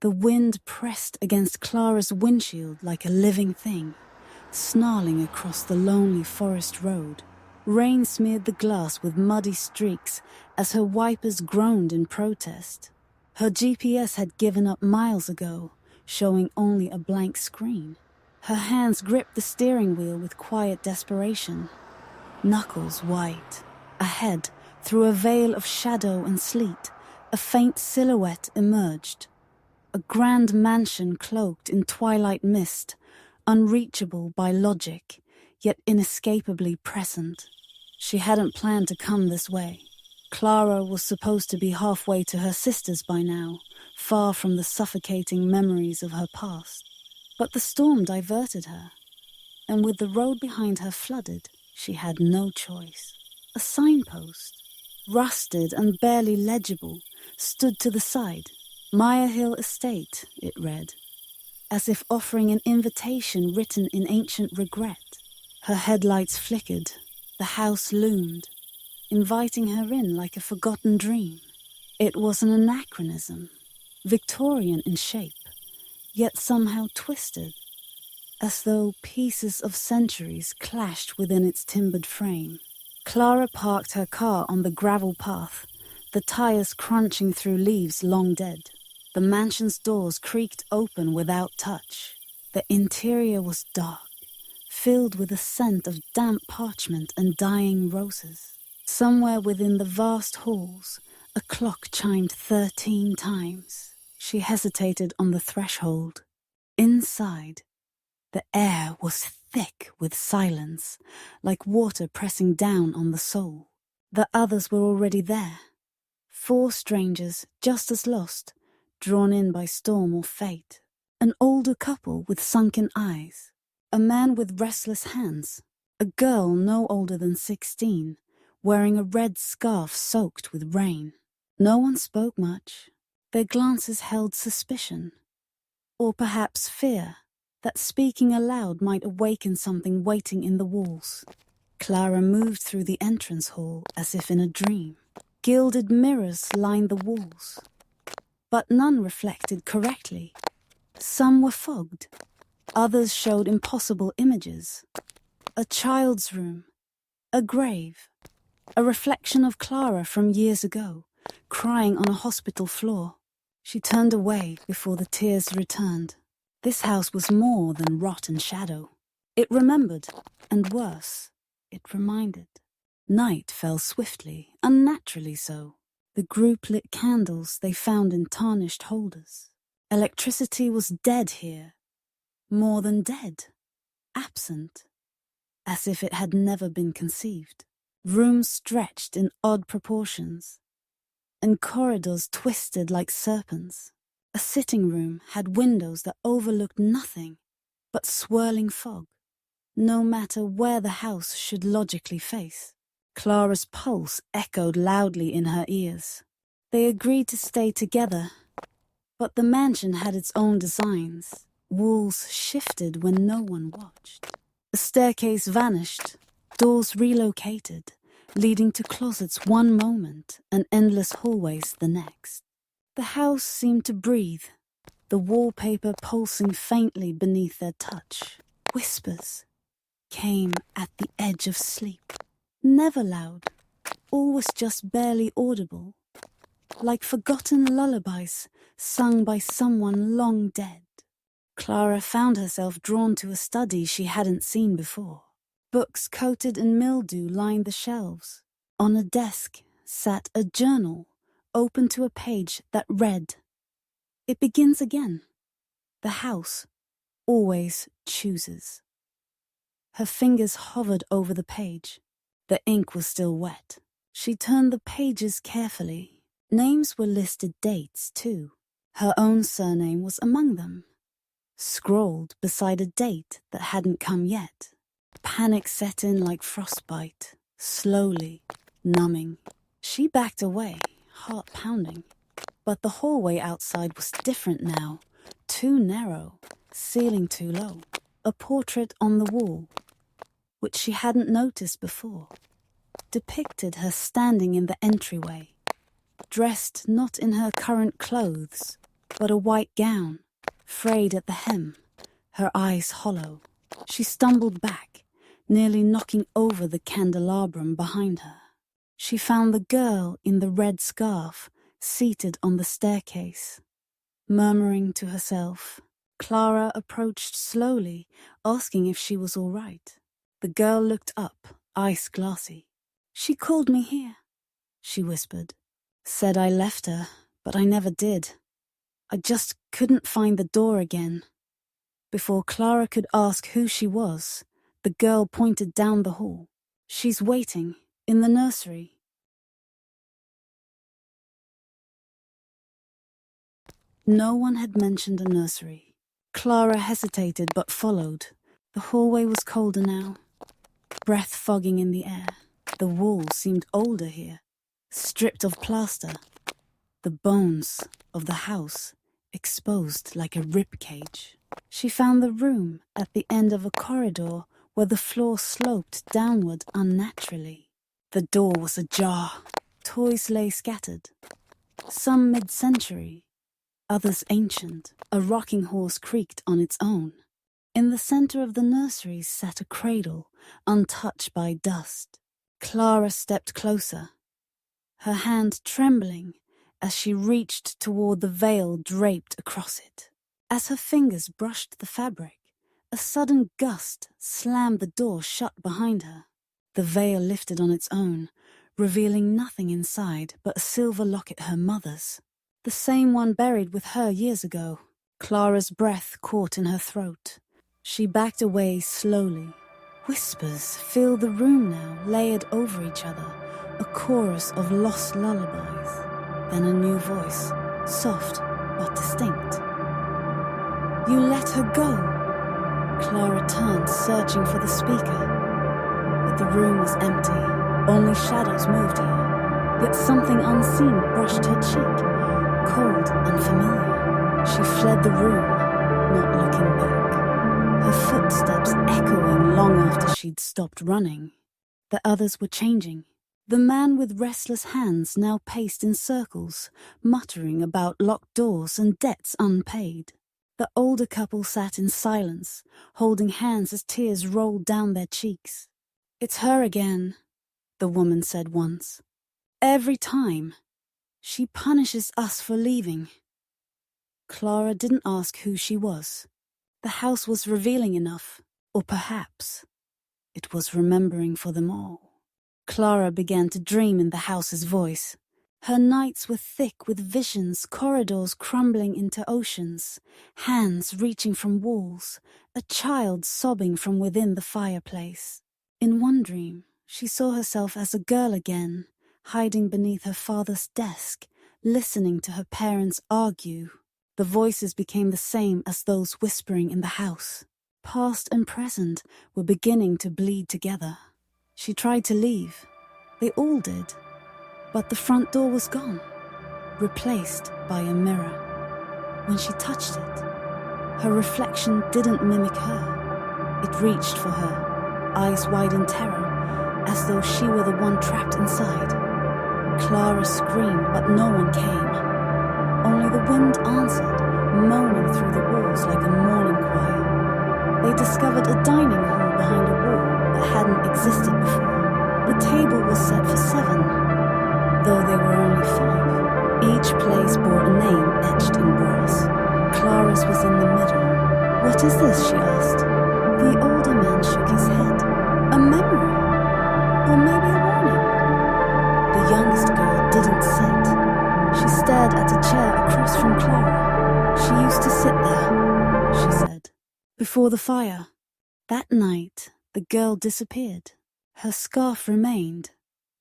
The wind pressed against Clara's windshield like a living thing, snarling across the lonely forest road. Rain smeared the glass with muddy streaks as her wipers groaned in protest. Her GPS had given up miles ago, showing only a blank screen. Her hands gripped the steering wheel with quiet desperation. Knuckles white. Ahead, through a veil of shadow and sleet, a faint silhouette emerged. A grand mansion cloaked in twilight mist, unreachable by logic, yet inescapably present. She hadn't planned to come this way. Clara was supposed to be halfway to her sister's by now, far from the suffocating memories of her past. But the storm diverted her, and with the road behind her flooded, she had no choice. A signpost, rusted and barely legible, stood to the side. Maya Hill Estate, it read, as if offering an invitation written in ancient regret. Her headlights flickered. The house loomed, inviting her in like a forgotten dream. It was an anachronism, Victorian in shape, yet somehow twisted, as though pieces of centuries clashed within its timbered frame. Clara parked her car on the gravel path, the tires crunching through leaves long dead. The mansion's doors creaked open without touch. The interior was dark, filled with a scent of damp parchment and dying roses. Somewhere within the vast halls, a clock chimed 13 times. She hesitated on the threshold. Inside, the air was thick with silence, like water pressing down on the soul. The others were already there. 4 strangers, just as lost, drawn in by storm or fate. An older couple with sunken eyes. A man with restless hands. A girl no older than 16, wearing a red scarf soaked with rain. No one spoke much. Their glances held suspicion. Or perhaps fear, that speaking aloud might awaken something waiting in the walls. Clara moved through the entrance hall as if in a dream. Gilded mirrors lined the walls, but none reflected correctly. Some were fogged. Others showed impossible images. A child's room, a grave, a reflection of Clara from years ago, crying on a hospital floor. She turned away before the tears returned. This house was more than rot and shadow. It remembered, and worse, it reminded. Night fell swiftly, unnaturally so. The group lit candles they found in tarnished holders. Electricity was dead here. More than dead. Absent. As if it had never been conceived. Rooms stretched in odd proportions, and corridors twisted like serpents. A sitting room had windows that overlooked nothing but swirling fog, no matter where the house should logically face. Clara's pulse echoed loudly in her ears. They agreed to stay together, but the mansion had its own designs. Walls shifted when no one watched. The staircase vanished, doors relocated, leading to closets one moment and endless hallways the next. The house seemed to breathe, the wallpaper pulsing faintly beneath their touch. Whispers came at the edge of sleep. Never loud, always just barely audible, like forgotten lullabies sung by someone long dead. Clara found herself drawn to a study she hadn't seen before. Books coated in mildew lined the shelves. On a desk sat a journal, open to a page that read, "It begins again. The house always chooses." Her fingers hovered over the page. The ink was still wet. She turned the pages carefully. Names were listed, dates too. Her own surname was among them, scrawled beside a date that hadn't come yet. Panic set in like frostbite, slowly, numbing. She backed away, heart pounding. But the hallway outside was different now, too narrow, ceiling too low. A portrait on the wall, which she hadn't noticed before, depicted her standing in the entryway, dressed not in her current clothes, but a white gown, frayed at the hem, her eyes hollow. She stumbled back, nearly knocking over the candelabrum behind her. She found the girl in the red scarf seated on the staircase. Murmuring to herself, Clara approached slowly, asking if she was all right. The girl looked up, eyes glassy. "She called me here," she whispered. "Said I left her, but I never did. I just couldn't find the door again." Before Clara could ask who she was, the girl pointed down the hall. "She's waiting, in the nursery." No one had mentioned a nursery. Clara hesitated but followed. The hallway was colder now, breath fogging in the air. The walls seemed older here, stripped of plaster. The bones of the house exposed like a rib cage. She found the room at the end of a corridor where the floor sloped downward unnaturally. The door was ajar. Toys lay scattered, some mid-century, others ancient. A rocking horse creaked on its own. In the center of the nursery sat a cradle, untouched by dust. Clara stepped closer, her hand trembling as she reached toward the veil draped across it. As her fingers brushed the fabric, a sudden gust slammed the door shut behind her. The veil lifted on its own, revealing nothing inside but a silver locket, her mother's. The same one buried with her years ago. Clara's breath caught in her throat. She backed away slowly. Whispers filled the room now, layered over each other, a chorus of lost lullabies. Then a new voice, soft but distinct. "You let her go." Clara turned, searching for the speaker. But the room was empty. Only shadows moved here. Yet something unseen brushed her cheek, cold and familiar. She fled the room, not looking back. Her footsteps echoing long after she'd stopped running. The others were changing. The man with restless hands now paced in circles, muttering about locked doors and debts unpaid. The older couple sat in silence, holding hands as tears rolled down their cheeks. "It's her again," the woman said once. "Every time. She punishes us for leaving." Clara didn't ask who she was. The house was revealing enough, or perhaps it was remembering for them all. Clara began to dream in the house's voice. Her nights were thick with visions, corridors crumbling into oceans, hands reaching from walls, a child sobbing from within the fireplace. In one dream, she saw herself as a girl again, hiding beneath her father's desk, listening to her parents argue. The voices became the same as those whispering in the house. Past and present were beginning to bleed together. She tried to leave. They all did. But the front door was gone, replaced by a mirror. When she touched it, her reflection didn't mimic her. It reached for her, eyes wide in terror, as though she were the one trapped inside. Clara screamed, but no one came. Only the wind answered, moaning through the walls like a morning choir. They discovered a dining hall behind a wall that hadn't existed before. The table was set for 7, though they were only 5. Each place bore a name etched in brass. Clara's was in the middle. "What is this?" she asked. The older man shook his head. "A memory, or maybe a warning." The youngest girl didn't sit. She stared at a chair across from Clara. "She used to sit there," she said, "before the fire." That night, the girl disappeared. Her scarf remained,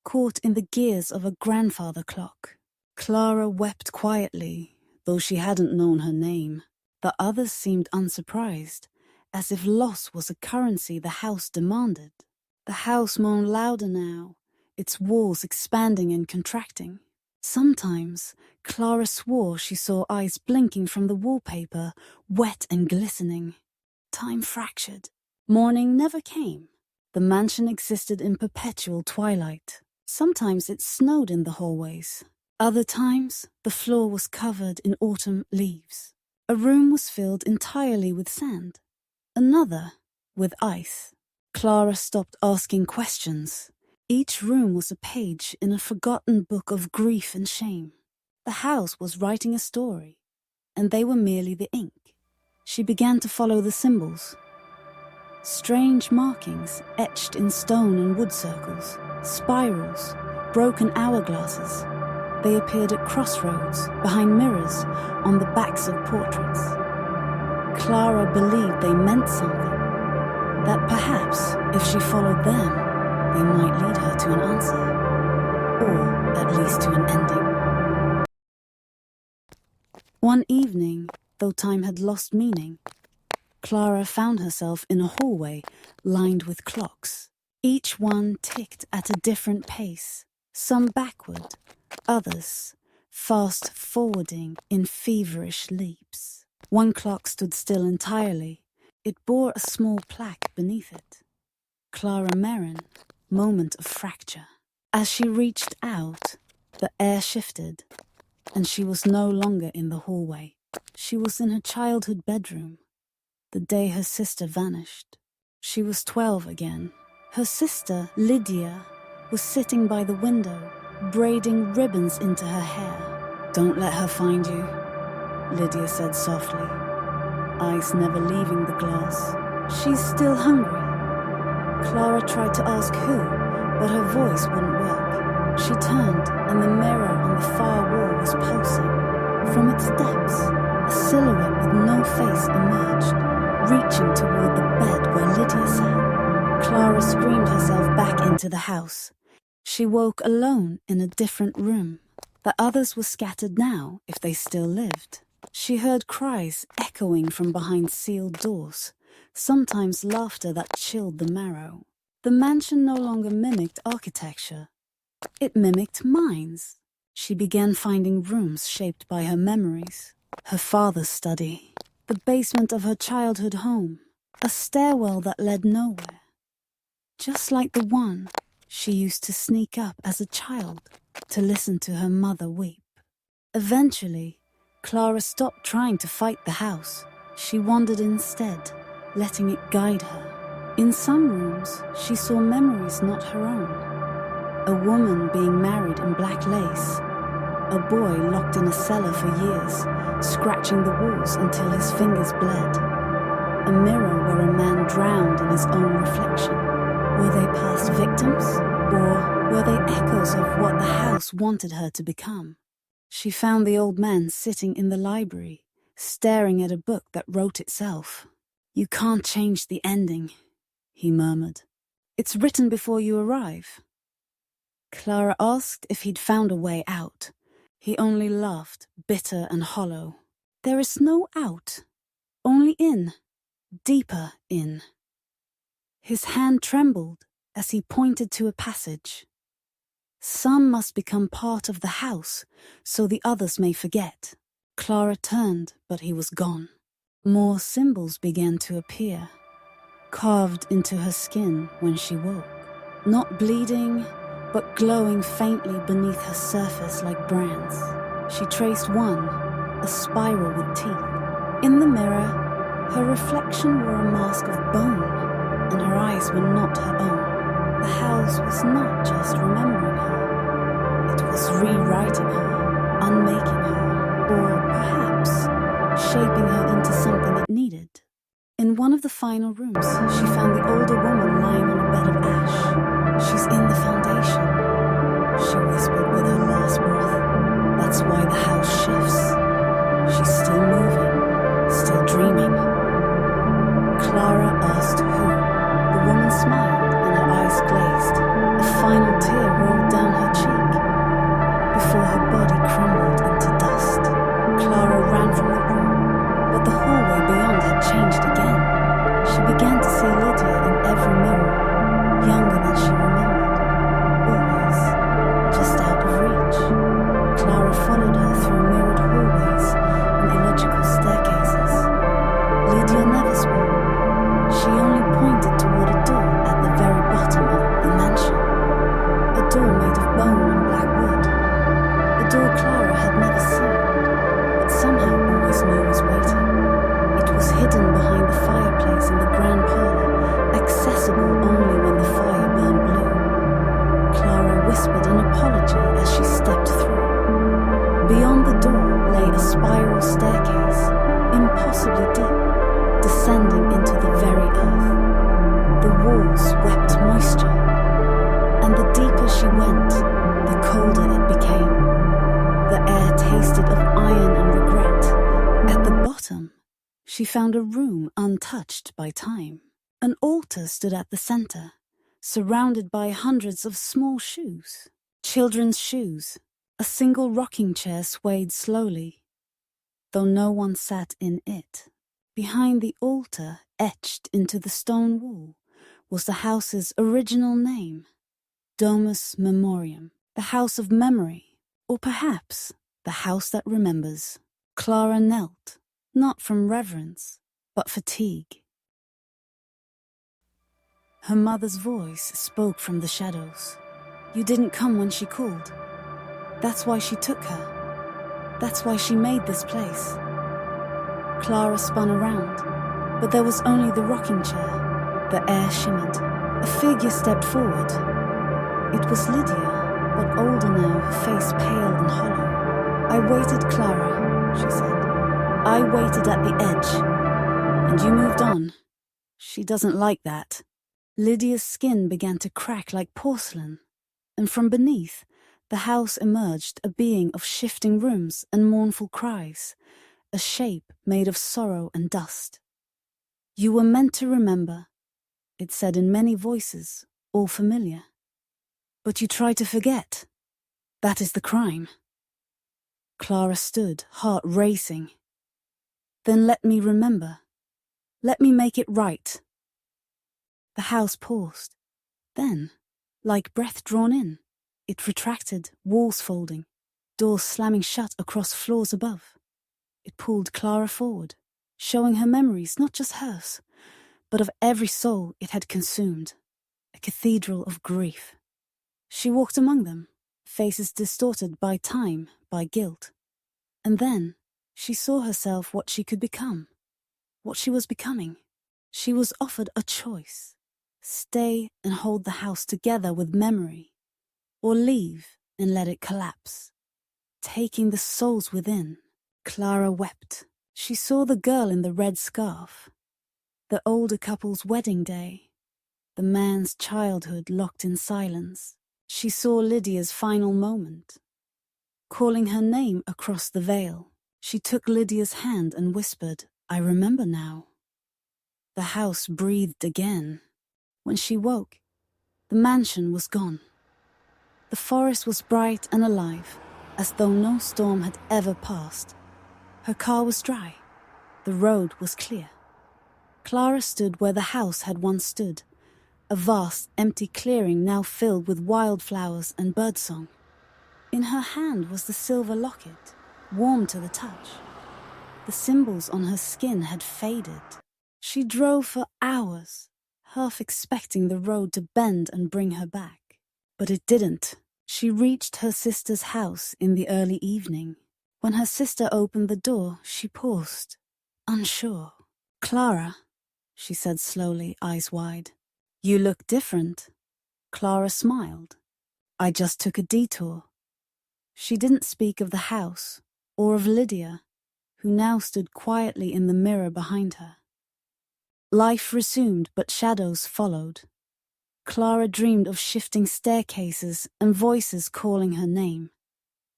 caught in the gears of a grandfather clock. Clara wept quietly, though she hadn't known her name. The others seemed unsurprised, as if loss was a currency the house demanded. The house moaned louder now, its walls expanding and contracting. Sometimes, Clara swore she saw eyes blinking from the wallpaper, wet and glistening. Time fractured. Morning never came. The mansion existed in perpetual twilight. Sometimes it snowed in the hallways. Other times, the floor was covered in autumn leaves. A room was filled entirely with sand. Another with ice. Clara stopped asking questions. Each room was a page in a forgotten book of grief and shame. The house was writing a story, and they were merely the ink. She began to follow the symbols. Strange markings etched in stone and wood circles, spirals, broken hourglasses. They appeared at crossroads, behind mirrors, on the backs of portraits. Clara believed they meant something, that perhaps, if she followed them, they might lead her to an answer, or at least to an ending. One evening, though time had lost meaning, Clara found herself in a hallway lined with clocks. Each one ticked at a different pace, some backward, others fast forwarding in feverish leaps. One clock stood still entirely. It bore a small plaque beneath it. Clara Merrin, moment of fracture. As she reached out, the air shifted, and she was no longer in the hallway. She was in her childhood bedroom, the day her sister vanished. She was 12 again. Her sister, Lydia, was sitting by the window, braiding ribbons into her hair. "Don't let her find you," Lydia said softly, eyes never leaving the glass. "She's still hungry." Clara tried to ask who, but her voice wouldn't work. She turned, and the mirror on the far wall was pulsing. From its depths, a silhouette with no face emerged, reaching toward the bed where Lydia sat. Clara screamed herself back into the house. She woke alone in a different room. The others were scattered now, if they still lived. She heard cries echoing from behind sealed doors, sometimes laughter that chilled the marrow. The mansion no longer mimicked architecture. It mimicked minds. She began finding rooms shaped by her memories. Her father's study, the basement of her childhood home, a stairwell that led nowhere. Just like the one she used to sneak up as a child to listen to her mother weep. Eventually, Clara stopped trying to fight the house. She wandered instead, letting it guide her. In some rooms, she saw memories not her own. A woman being married in black lace. A boy locked in a cellar for years, scratching the walls until his fingers bled. A mirror where a man drowned in his own reflection. Were they past victims, or were they echoes of what the house wanted her to become? She found the old man sitting in the library, staring at a book that wrote itself. "You can't change the ending," he murmured. "It's written before you arrive." Clara asked if he'd found a way out. He only laughed, bitter and hollow. "There is no out, only in, deeper in." His hand trembled as he pointed to a passage. "Some must become part of the house, so the others may forget." Clara turned, but he was gone. More symbols began to appear, carved into her skin when she woke. Not bleeding, but glowing faintly beneath her surface like brands. She traced one, a spiral with teeth. In the mirror, her reflection wore a mask of bone, and her eyes were not her own. The house was not just remembering her. It was rewriting her, unmaking her, or perhaps shaping her into something it needed. In one of the final rooms, she found the older woman lying on a bed of ash. "She's in the foundation," she whispered with her last breath. "That's why the house shifts. She's still moving, still dreaming." Clara asked who. The woman smiled and her eyes glazed. A final tear rolled down her cheek before her body crumbled into dust. Clara ran from the room, but the hallway beyond had changed again. She began to see Lydia in every mirror, younger than she remembered, always just out of reach. Clara followed her through mirrored hallways and illogical staircases. Lydia never spoke. She only pointed toward a door at the very bottom of the mansion. A door made of bone and black wood. A door Clara had never seen, but somehow always knew was waiting. It was hidden behind the fireplace in the grand parlor, accessible only when the fire burned blue. Clara whispered an apology as she stepped through. Beyond the door lay a spiral staircase, impossibly deep, descending into the very earth. The walls wept moisture, and the deeper she went, the colder it became. The air tasted of iron and regret. At the bottom, she found a room untouched by time. An altar stood at the center, surrounded by hundreds of small shoes. Children's shoes. A single rocking chair swayed slowly, though no one sat in it. Behind the altar, etched into the stone wall, was the house's original name, Domus Memoriam, the house of memory, or perhaps the house that remembers. Clara knelt, not from reverence, but fatigue. Her mother's voice spoke from the shadows. You didn't come when she called. That's why she took her. That's why she made this place. Clara spun around, but there was only the rocking chair. The air shimmered. A figure stepped forward. It was Lydia, but older now, her face pale and hollow. I waited, Clara, she said. I waited at the edge, and you moved on. She doesn't like that. Lydia's skin began to crack like porcelain, and from beneath, the house emerged a being of shifting rooms and mournful cries, a shape made of sorrow and dust. You were meant to remember, it said in many voices, all familiar. But you try to forget. That is the crime. Clara stood, heart racing. Then let me remember. Let me make it right. The house paused. Then, like breath drawn in, it retracted, walls folding, doors slamming shut across floors above. It pulled Clara forward, showing her memories, not just hers, but of every soul it had consumed, a cathedral of grief. She walked among them, faces distorted by time, by guilt. And then she saw herself what she could become, what she was becoming. She was offered a choice: stay and hold the house together with memory, or leave and let it collapse, taking the souls within. Clara wept. She saw the girl in the red scarf, the older couple's wedding day, the man's childhood locked in silence. She saw Lydia's final moment. Calling her name across the veil, she took Lydia's hand and whispered, I remember now. The house breathed again. When she woke, the mansion was gone. The forest was bright and alive, as though no storm had ever passed. Her car was dry. The road was clear. Clara stood where the house had once stood, a vast, empty clearing now filled with wildflowers and birdsong. In her hand was the silver locket, warm to the touch. The symbols on her skin had faded. She drove for hours, half expecting the road to bend and bring her back. But it didn't. She reached her sister's house in the early evening. When her sister opened the door, she paused, unsure. Clara, she said slowly, eyes wide. You look different. Clara smiled. I just took a detour. She didn't speak of the house or of Lydia, who now stood quietly in the mirror behind her. Life resumed, but shadows followed. Clara dreamed of shifting staircases and voices calling her name.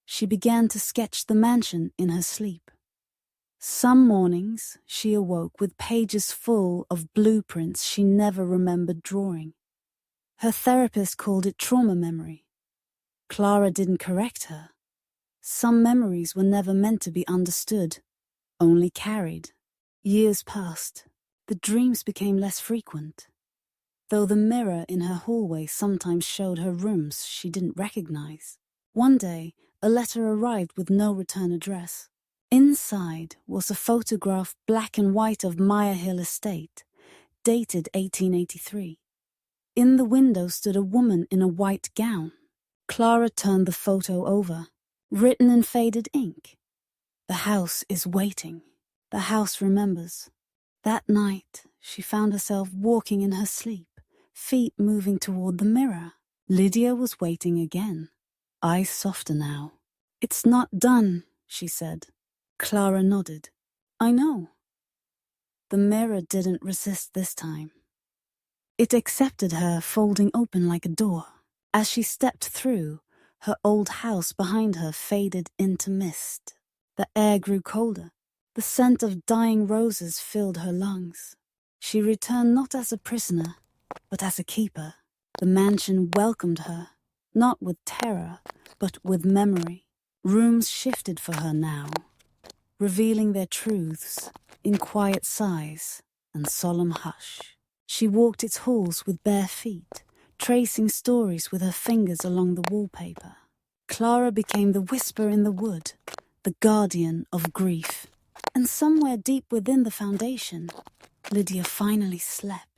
She began to sketch the mansion in her sleep. Some mornings she awoke with pages full of blueprints she never remembered drawing. Her therapist called it trauma memory. Clara didn't correct her. Some memories were never meant to be understood, only carried. Years passed. The dreams became less frequent, though the mirror in her hallway sometimes showed her rooms she didn't recognize. One day, a letter arrived with no return address. Inside was a photograph, black and white, of Maya Hill Estate, dated 1883. In the window stood a woman in a white gown. Clara turned the photo over, written in faded ink. The house is waiting. The house remembers. That night, she found herself walking in her sleep, feet moving toward the mirror. Lydia was waiting again, eyes softer now. "It's not done," she said. Clara nodded. "I know." The mirror didn't resist this time. It accepted her, folding open like a door. As she stepped through, her old house behind her faded into mist. The air grew colder. The scent of dying roses filled her lungs. She returned not as a prisoner, but as a keeper. The mansion welcomed her, not with terror, but with memory. Rooms shifted for her now, revealing their truths in quiet sighs and solemn hush. She walked its halls with bare feet, tracing stories with her fingers along the wallpaper. Clara became the whisper in the wood, the guardian of grief. And somewhere deep within the foundation, Lydia finally slept.